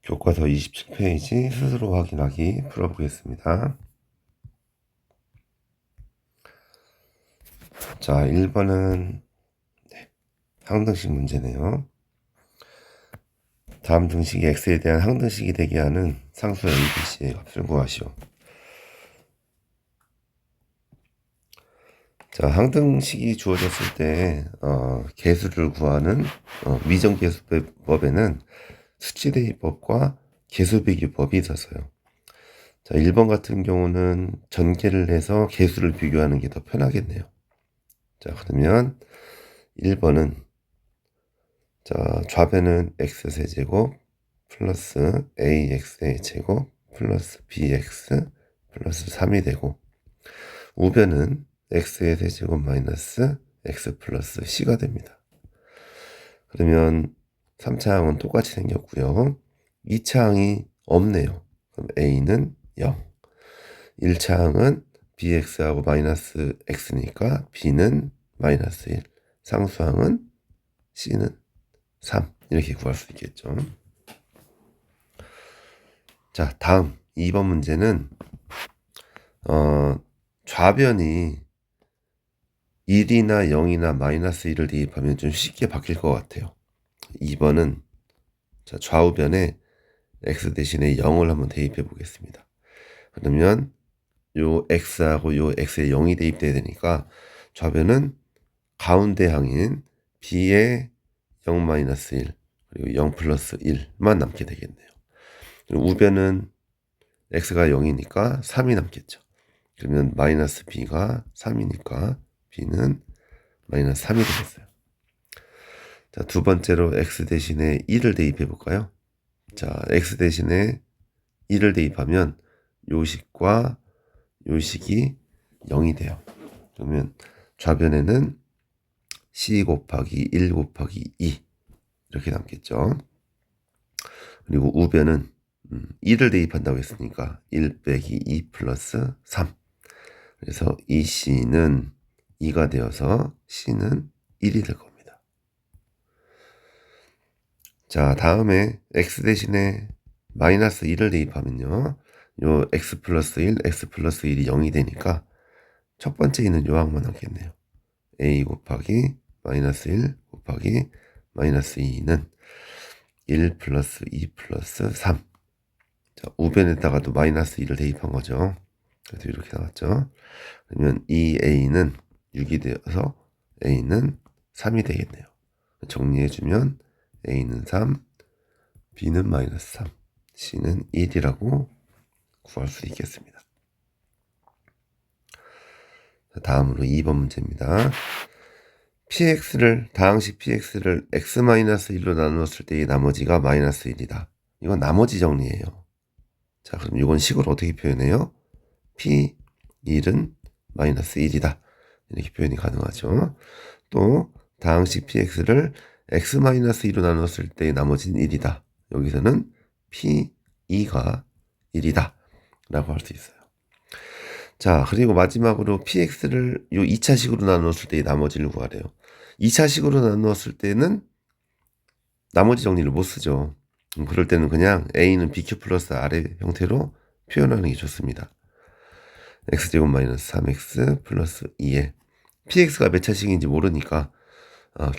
교과서 27페이지 스스로 확인하기 풀어보겠습니다. 자, 1번은 항등식 문제네요. 다음 등식이 x에 대한 항등식이 되게 하는 상수 ABC의 값을 구하시오. 자, 항등식이 주어졌을 때 개수를 구하는 미정계수법에는 수치대입법과 개수비교법이 있어서요. 자, 1번 같은 경우는 전개를 해서 개수를 비교하는 게 더 편하겠네요. 자, 그러면 1번은 자, 좌변은 x세제곱 플러스 ax의 제곱 플러스 bx 플러스 3이 되고, 우변은 x의 세제곱 마이너스 x 플러스 c가 됩니다. 그러면 3차 항은 똑같이 생겼고요. 2차 항이 없네요. 그럼 a는 0. 1차 항은 bx하고 마이너스 x니까 b는 마이너스 1. 상수항은 c는 3. 이렇게 구할 수 있겠죠. 자, 다음 2번 문제는 좌변이 1이나 0이나 마이너스 1을 대입하면 좀 쉽게 바뀔 것 같아요. 2번은 자, 좌우변에 x 대신에 0을 한번 대입해 보겠습니다. 그러면 요 x하고 요 x에 0이 대입돼야 되니까 좌변은 가운데 항인 b에 0-1 그리고 0 플러스 1만 남게 되겠네요. 우변은 x가 0이니까 3이 남겠죠. 그러면 마이너스 b가 3이니까 b는 마이너스 3이 되겠어요. 자, 두 번째로 x 대신에 1을 대입해 볼까요? 자, x 대신에 1을 대입하면 요식과 요식이 0이 돼요. 그러면 좌변에는 c 곱하기 1 곱하기 2 이렇게 남겠죠. 그리고 우변은 1을 대입한다고 했으니까 1 빼기 2 플러스 3. 그래서 이 c는 2가 되어서 c는 1이 될 겁니다. 자, 다음에 x 대신에 마이너스 1을 대입하면요. 요 x 플러스 1, x 플러스 1이 0이 되니까 첫 번째 있는 요 항만 남겠네요. a 곱하기 마이너스 1 곱하기 마이너스 2는 1 플러스 2 플러스 3. 자, 우변에다가도 마이너스 2를 대입한 거죠. 그래서 이렇게 나왔죠. 그러면 이 a는 6이 되어서 a는 3이 되겠네요. 정리해주면 a는 3, b는 마이너스 3, c는 1이라고 구할 수 있겠습니다. 다음으로 2번 문제입니다. 다항식 px를 x-1로 나누었을 때의 나머지가 마이너스 1이다. 이건 나머지 정리예요. 자, 그럼 이건 식으로 어떻게 표현해요? p1은 마이너스 1이다. 이렇게 표현이 가능하죠. 또 다항식 px를 x-2로 나눴을 때의 나머지는 1이다. 여기서는 p2가 1이다. 라고 할 수 있어요. 자, 그리고 마지막으로 px를 요 2차식으로 나누었을 때의 나머지를 구하래요. 2차식으로 나누었을 때는 나머지 정리를 못 쓰죠. 그럴 때는 그냥 a는 bq 플러스 r의 형태로 표현하는 게 좋습니다. x제곱 마이너스 3x 플러스 2에 px가 몇 차식인지 모르니까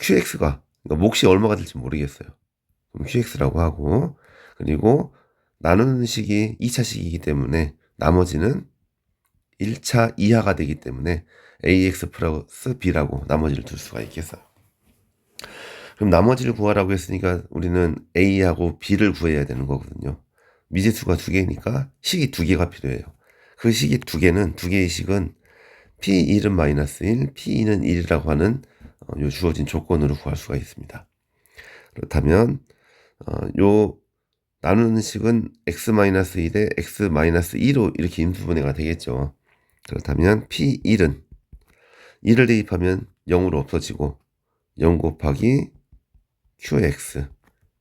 qx가 그러니까 몫이 얼마가 될지 모르겠어요. 그럼 qx라고 하고, 그리고 나누는 식이 2차식이기 때문에 나머지는 1차 이하가 되기 때문에 ax 플러스 b라고 나머지를 둘 수가 있겠어요. 그럼 나머지를 구하라고 했으니까 우리는 a하고 b를 구해야 되는 거거든요. 미지수가 두 개니까 식이 두 개가 필요해요. 그 식이 두 개의 식은 p1은 마이너스 1, p2는 1이라고 하는 요 주어진 조건으로 구할 수가 있습니다. 그렇다면 요 나누는 식은 x-1에 x-2로 이렇게 인수분해가 되겠죠. 그렇다면 p1은 1을 대입하면 0으로 없어지고 0 곱하기 qx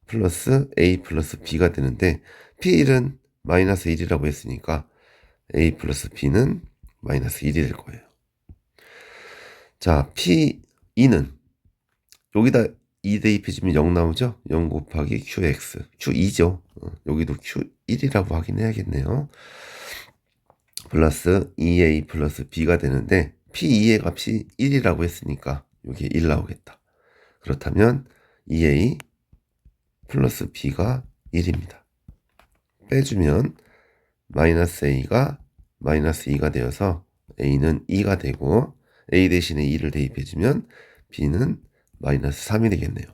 플러스 a 플러스 b가 되는데, p1은 마이너스 1이라고 했으니까 a 플러스 b는 마이너스 1이 될 거예요. 자, p2는 여기다 2 대입해주면 0 나오죠? 0 곱하기 qx, q2죠. 여기도 Q1이라고 확인해야겠네요. 플러스 2A 플러스 B가 되는데 P2의 값이 1이라고 했으니까 여기에 1 나오겠다. 그렇다면 2A 플러스 B가 1입니다. 빼주면 마이너스 A가 마이너스 2가 되어서 A는 2가 되고 A 대신에 2를 대입해주면 B는 마이너스 3이 되겠네요.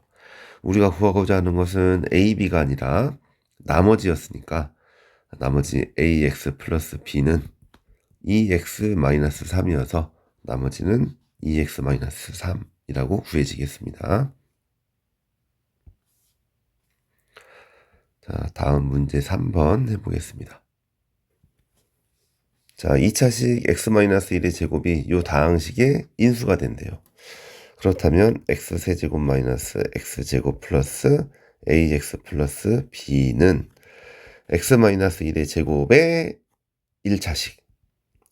우리가 구하고자 하는 것은 A, B가 아니라 나머지였으니까 나머지 AX 플러스 B는 2X 마이너스 3이어서 나머지는 2X 마이너스 3이라고 구해지겠습니다. 자, 다음 문제 3번 해보겠습니다. 자, 2차식 x-1의 제곱이 요 다항식의 인수가 된대요. 그렇다면 x세제곱 마이너스 x제곱 플러스 ax 플러스 b는 x-1의 제곱의 1차식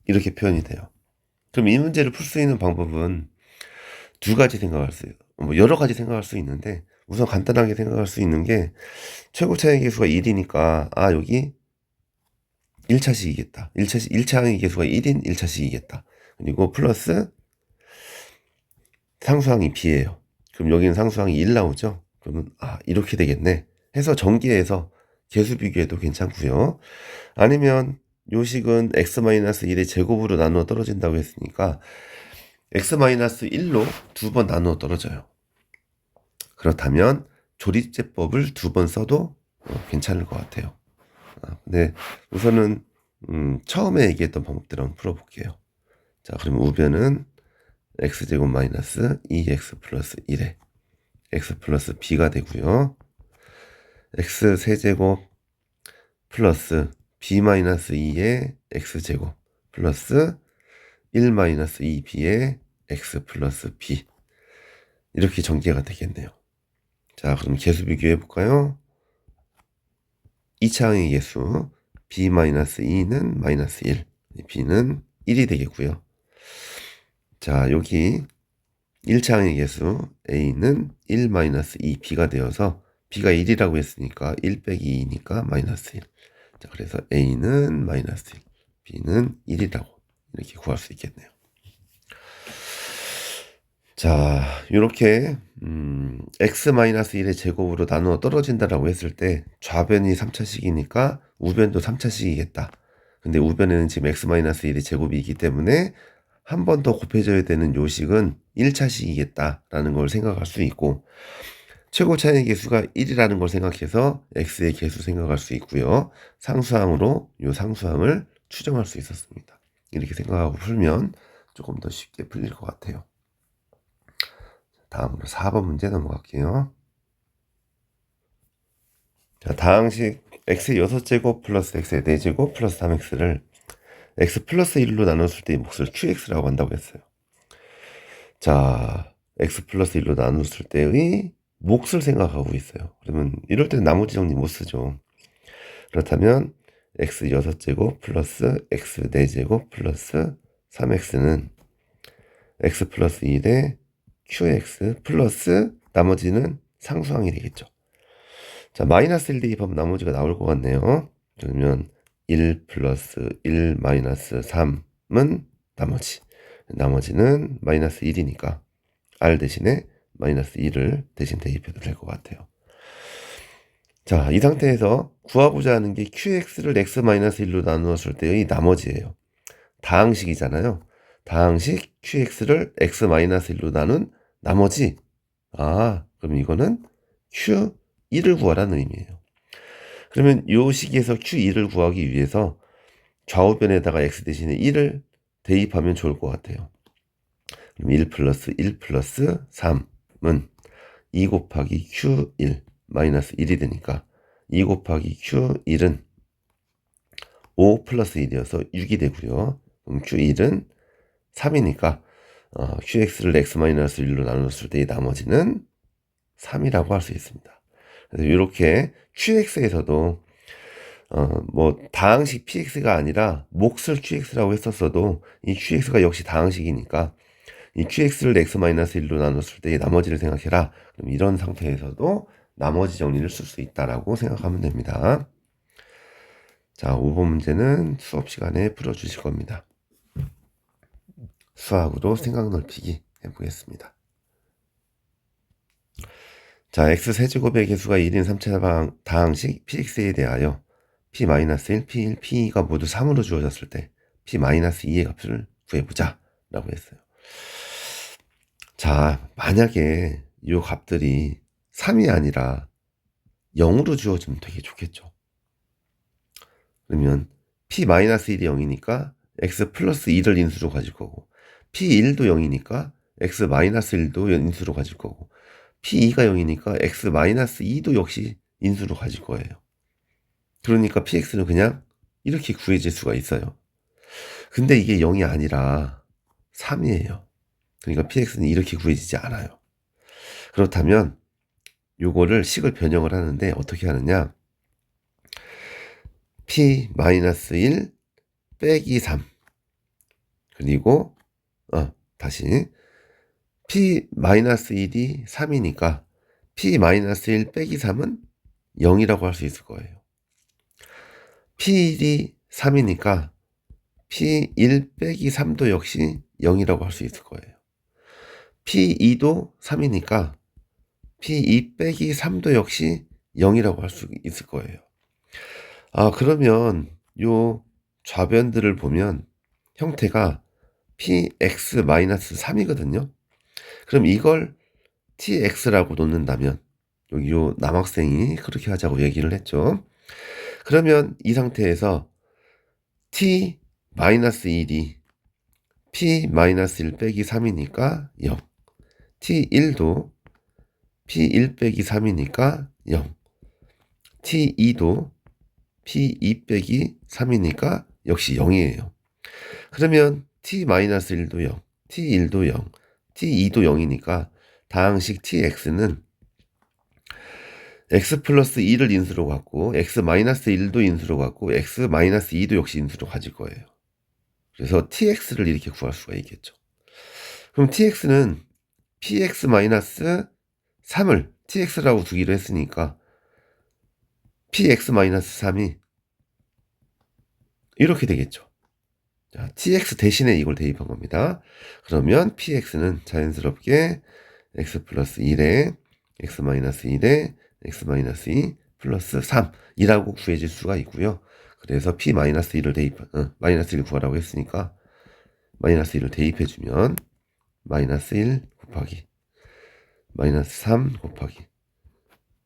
이렇게 표현이 돼요. 그럼 이 문제를 풀 수 있는 방법은 두 가지 생각할 수, 여러 가지 생각할 수 있는데 우선 간단하게 생각할 수 있는 게 최고 차항의 개수가 1이니까 여기 1차식이겠다. 1차항의 개수가 1인 1차식이겠다. 그리고 플러스 상수항이 b예요. 그럼 여기는 상수항이 1 나오죠. 그러면 이렇게 되겠네 해서 전개해서 개수 비교해도 괜찮고요. 아니면 요 식은 x-1의 제곱으로 나누어 떨어진다고 했으니까 x-1로 두 번 나누어 떨어져요. 그렇다면 조립제법을 두 번 써도 괜찮을 것 같아요. 근데 우선은 처음에 얘기했던 방법대로 한번 풀어볼게요. 자, 그러면 우변은 x제곱 마이너스 2x 플러스 1에 x 플러스 b가 되고요. x 세제곱 플러스 b 마이너스 2의 x제곱 플러스 1 마이너스 2b의 x 플러스 b 이렇게 전개가 되겠네요. 자, 그럼 개수 비교해 볼까요? 2차항의 개수 b-2는 마이너스 1, b는 1이 되겠고요. 자, 여기 1차항의 개수 a는 1 마이너스 2b가 되어서 b가 1이라고 했으니까 1 빼기 2니까 마이너스 1. 자, 그래서 a는 마이너스 1, b는 1이라고 이렇게 구할 수 있겠네요. 자, 이렇게 x-1의 제곱으로 나누어 떨어진다라고 했을 때 좌변이 3차식이니까 우변도 3차식이겠다. 근데 우변에는 지금 x-1의 제곱이 있기 때문에 한 번 더 곱해져야 되는 요식은 1차식이겠다라는 걸 생각할 수 있고 최고 차의 개수가 1이라는 걸 생각해서 x의 개수 생각할 수 있고요. 상수항으로 요 상수항을 추정할 수 있었습니다. 이렇게 생각하고 풀면 조금 더 쉽게 풀릴 것 같아요. 다음으로 4번 문제 넘어갈게요. 자, 다항식 x의 6제곱 플러스 x의 4제곱 플러스 3x를 x 플러스 1로 나눴을 때의 몫을 qx라고 한다고 했어요. 자, x 플러스 1로 나눴을 때의 몫을 생각하고 있어요. 그러면 이럴 때는 나머지 정리 못 쓰죠. 그렇다면 x 6제곱 플러스 x 4제곱 플러스 3x는 x 플러스 1에 qx 플러스 나머지는 상수항이 되겠죠. 자, 마이너스 1 대입하면 나머지가 나올 것 같네요. 그러면 1 플러스 1 마이너스 3은 나머지는 마이너스 1이니까 r 대신에 마이너스 1을 대신 대입해도 될 것 같아요. 자, 이 상태에서 구하고자 하는 게 qx를 x-1로 나누었을 때의 나머지예요. 다항식이잖아요. 다항식 qx를 x-1로 나눈 나머지. 그럼 이거는 q1을 구하라는 의미예요. 그러면 이 식에서 q1을 구하기 위해서 좌우변에다가 x 대신에 1을 대입하면 좋을 것 같아요. 그럼 1 플러스 1 플러스 3은 2 곱하기 q1 마이너스 1이 되니까 2 곱하기 q1은 5 플러스 1이어서 6이 되고요. 그럼 q1은 3이니까 qx를 x-1로 나눴을 때의 나머지는 3이라고 할 수 있습니다. 그래서 이렇게 qx에서도 다항식 px가 아니라 몫을 qx라고 했었어도 이 qx가 역시 다항식이니까 이 qx를 x-1로 나눴을 때의 나머지를 생각해라. 그럼 이런 상태에서도 나머지 정리를 쓸 수 있다라고 생각하면 됩니다. 자, 5번 문제는 수업 시간에 풀어주실 겁니다. 수학으로 생각 넓히기 해보겠습니다. 자, x세제곱의 개수가 1인 3차 다항식 px에 대하여 p-1, p1, p2가 모두 3으로 주어졌을 때 p-2의 값을 구해보자 라고 했어요. 자, 만약에 이 값들이 3이 아니라 0으로 주어지면 되게 좋겠죠. 그러면 p-1이 0이니까 x 플러스 2를 인수로 가질 거고, p1도 0이니까 x 마이너스 1도 인수로 가질 거고, p2가 0이니까 x 마이너스 2도 역시 인수로 가질 거예요. 그러니까 px는 그냥 이렇게 구해질 수가 있어요. 근데 이게 0이 아니라 3이에요. 그러니까 px는 이렇게 구해지지 않아요. 그렇다면 요거를 식을 변형을 하는데 어떻게 하느냐? p-1 빼기 3 그리고 다시 p-1이 3이니까 p-1 빼기 3은 0이라고 할 수 있을 거예요. p1이 3이니까 p1 빼기 3도 역시 0이라고 할 수 있을 거예요. p2도 3이니까 p2 빼기 3도 역시 0이라고 할 수 있을 거예요. 그러면 요 좌변들을 보면 형태가 px-3이거든요. 그럼 이걸 tx라고 놓는다면, 여기 요 남학생이 그렇게 하자고 얘기를 했죠. 그러면 이 상태에서 t-1이 p-1 빼기 3이니까 0, t1도 p1 빼기 3이니까 0, t2도 p2 빼기 3이니까 역시 0이에요. 그러면 t-1도 0, t1도 0, t2도 0이니까 다항식 tx는 x 플러스 2를 인수로 갖고 x 마이너스 1도 인수로 갖고 x 마이너스 2도 역시 인수로 가질 거예요. 그래서 tx를 이렇게 구할 수가 있겠죠. 그럼 tx는 px 마이너스 3을 tx라고 두기로 했으니까 px 마이너스 3이 이렇게 되겠죠. 자, tx 대신에 이걸 대입한 겁니다. 그러면 px는 자연스럽게 x 플러스 1에 x 마이너스 1에 x 마이너스 2 플러스 3이라고 구해질 수가 있고요. 그래서 p 마이너스 1을 마이너스 1을 구하라고 했으니까 마이너스 1을 대입해주면 마이너스 1 곱하기 마이너스 3 곱하기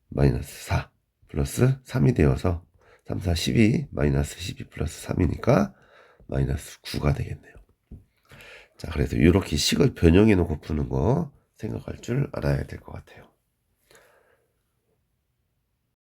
마이너스 4 플러스 3이 되어서 3, 4, 12 마이너스 12 플러스 3이니까 마이너스 9가 되겠네요. 자, 그래서 이렇게 식을 변형해 놓고 푸는 거 생각할 줄 알아야 될 것 같아요.